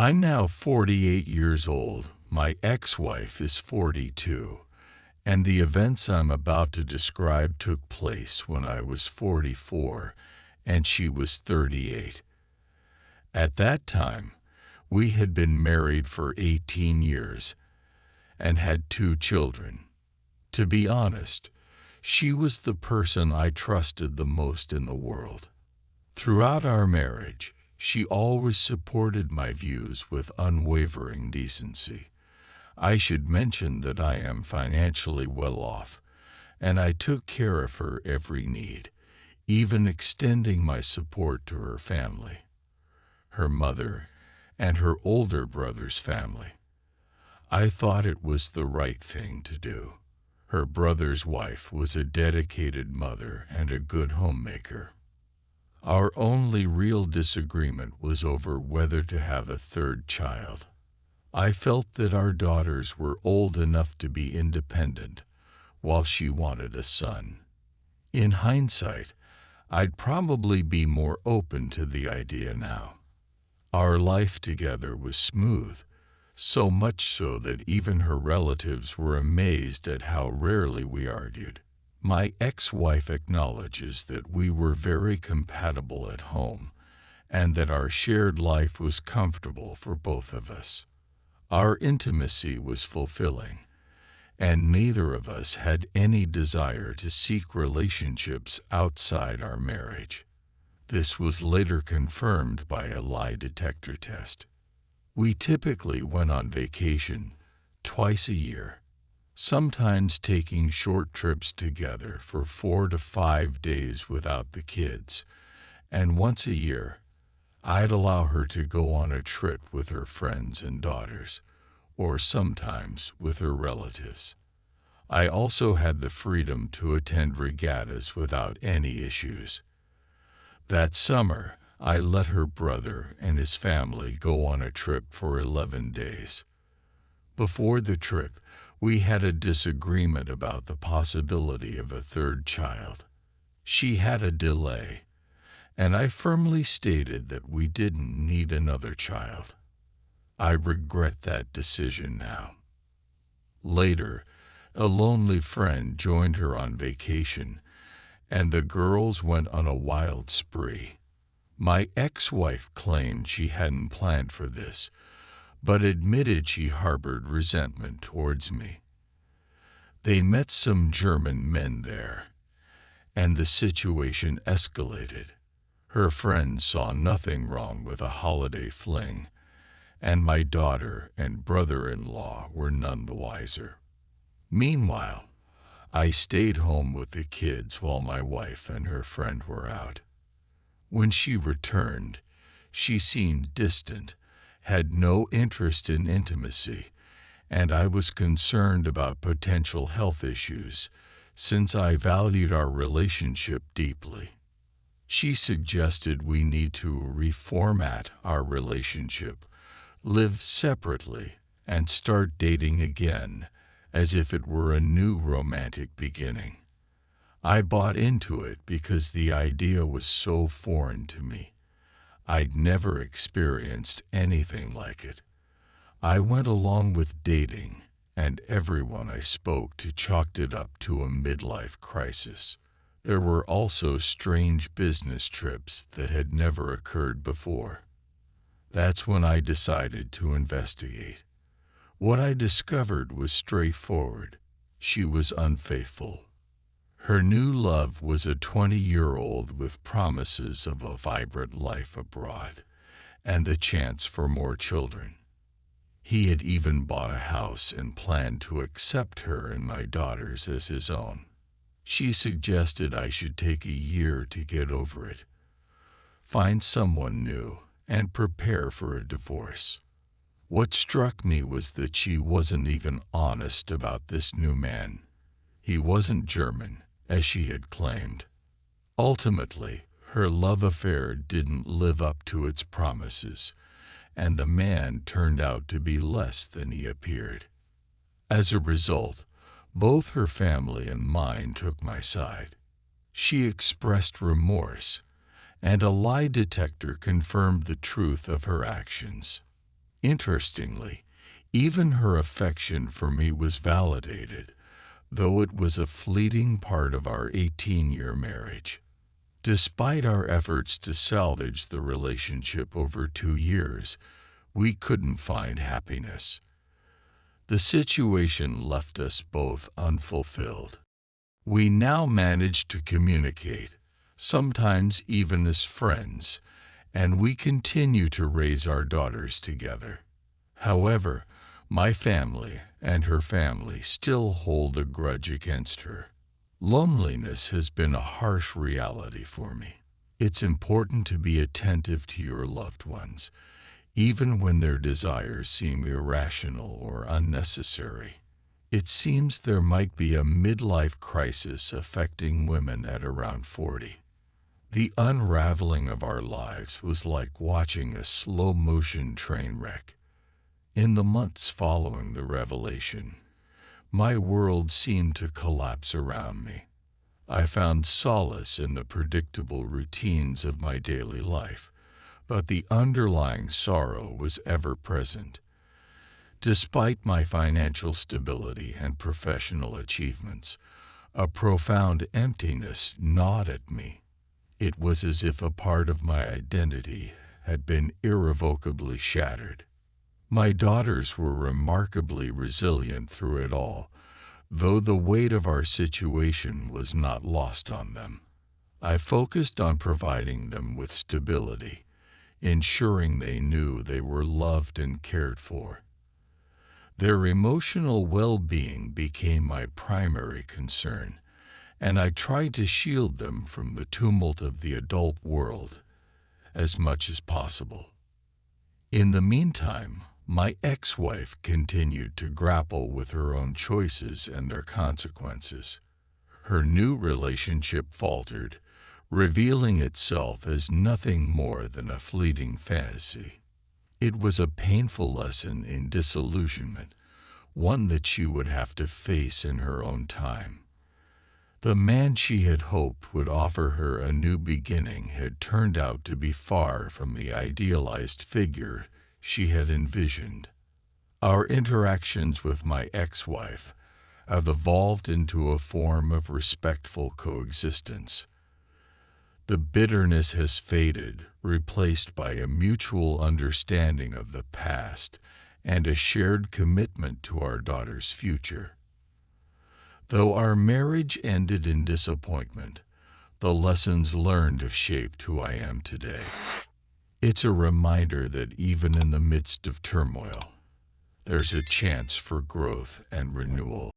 I'm now 48 years old. My ex-wife is 42, and the events I'm about to describe took place when I was 44 and she was 38. At that time, we had been married for 18 years and had 2 children. To be honest, she was the person I trusted the most in the world. Throughout our marriage, she always supported my views with unwavering decency. I should mention that I am financially well off, and I took care of her every need, even extending my support to her family, her mother, and her older brother's family. I thought it was the right thing to do. Her brother's wife was a dedicated mother and a good homemaker. Our only real disagreement was over whether to have a third child. I felt that our daughters were old enough to be independent, while she wanted a son. In hindsight, I'd probably be more open to the idea now. Our life together was smooth, so much so that even her relatives were amazed at how rarely we argued. My ex-wife acknowledges that we were very compatible at home and that our shared life was comfortable for both of us. Our intimacy was fulfilling, and neither of us had any desire to seek relationships outside our marriage. This was later confirmed by a lie detector test. We typically went on vacation twice a year, sometimes taking short trips together for 4 to 5 days without the kids, and once a year, I'd allow her to go on a trip with her friends and daughters, or sometimes with her relatives. I also had the freedom to attend regattas without any issues. That summer, I let her brother and his family go on a trip for 11 days. Before the trip, we had a disagreement about the possibility of a third child. She had a delay, and I firmly stated that we didn't need another child. I regret that decision now. Later, a lonely friend joined her on vacation, and the girls went on a wild spree. My ex-wife claimed she hadn't planned for this, but admitted she harbored resentment towards me. They met some German men there, and the situation escalated. Her friend saw nothing wrong with a holiday fling, and my daughter and brother-in-law were none the wiser. Meanwhile, I stayed home with the kids while my wife and her friend were out. When she returned, she seemed distant, had no interest in intimacy, and I was concerned about potential health issues since I valued our relationship deeply. She suggested we need to reformat our relationship, live separately, and start dating again, as if it were a new romantic beginning. I bought into it because the idea was so foreign to me. I'd never experienced anything like it. I went along with dating, and everyone I spoke to chalked it up to a midlife crisis. There were also strange business trips that had never occurred before. That's when I decided to investigate. What I discovered was straightforward. She was unfaithful. Her new love was a 20-year-old with promises of a vibrant life abroad and the chance for more children. He had even bought a house and planned to accept her and my daughters as his own. She suggested I should take a year to get over it, find someone new, and prepare for a divorce. What struck me was that she wasn't even honest about this new man. He wasn't German, as she had claimed. Ultimately, her love affair didn't live up to its promises, and the man turned out to be less than he appeared. As a result, both her family and mine took my side. She expressed remorse, and a lie detector confirmed the truth of her actions. Interestingly, even her affection for me was validated, though it was a fleeting part of our 18-year marriage. Despite our efforts to salvage the relationship over 2 years, we couldn't find happiness. The situation left us both unfulfilled. We now manage to communicate, sometimes even as friends, and we continue to raise our daughters together. However, my family and her family still hold a grudge against her. Loneliness has been a harsh reality for me. It's important to be attentive to your loved ones, even when their desires seem irrational or unnecessary. It seems there might be a midlife crisis affecting women at around 40. The unraveling of our lives was like watching a slow-motion train wreck. In the months following the revelation, my world seemed to collapse around me. I found solace in the predictable routines of my daily life, but the underlying sorrow was ever present. Despite my financial stability and professional achievements, a profound emptiness gnawed at me. It was as if a part of my identity had been irrevocably shattered. My daughters were remarkably resilient through it all, though the weight of our situation was not lost on them. I focused on providing them with stability, ensuring they knew they were loved and cared for. Their emotional well-being became my primary concern, and I tried to shield them from the tumult of the adult world as much as possible. In the meantime, my ex-wife continued to grapple with her own choices and their consequences. Her new relationship faltered, revealing itself as nothing more than a fleeting fantasy. It was a painful lesson in disillusionment, one that she would have to face in her own time. The man she had hoped would offer her a new beginning had turned out to be far from the idealized figure she had envisioned. Our interactions with my ex-wife have evolved into a form of respectful coexistence. The bitterness has faded, replaced by a mutual understanding of the past and a shared commitment to our daughter's future. Though our marriage ended in disappointment, the lessons learned have shaped who I am today. It's a reminder that even in the midst of turmoil, there's a chance for growth and renewal.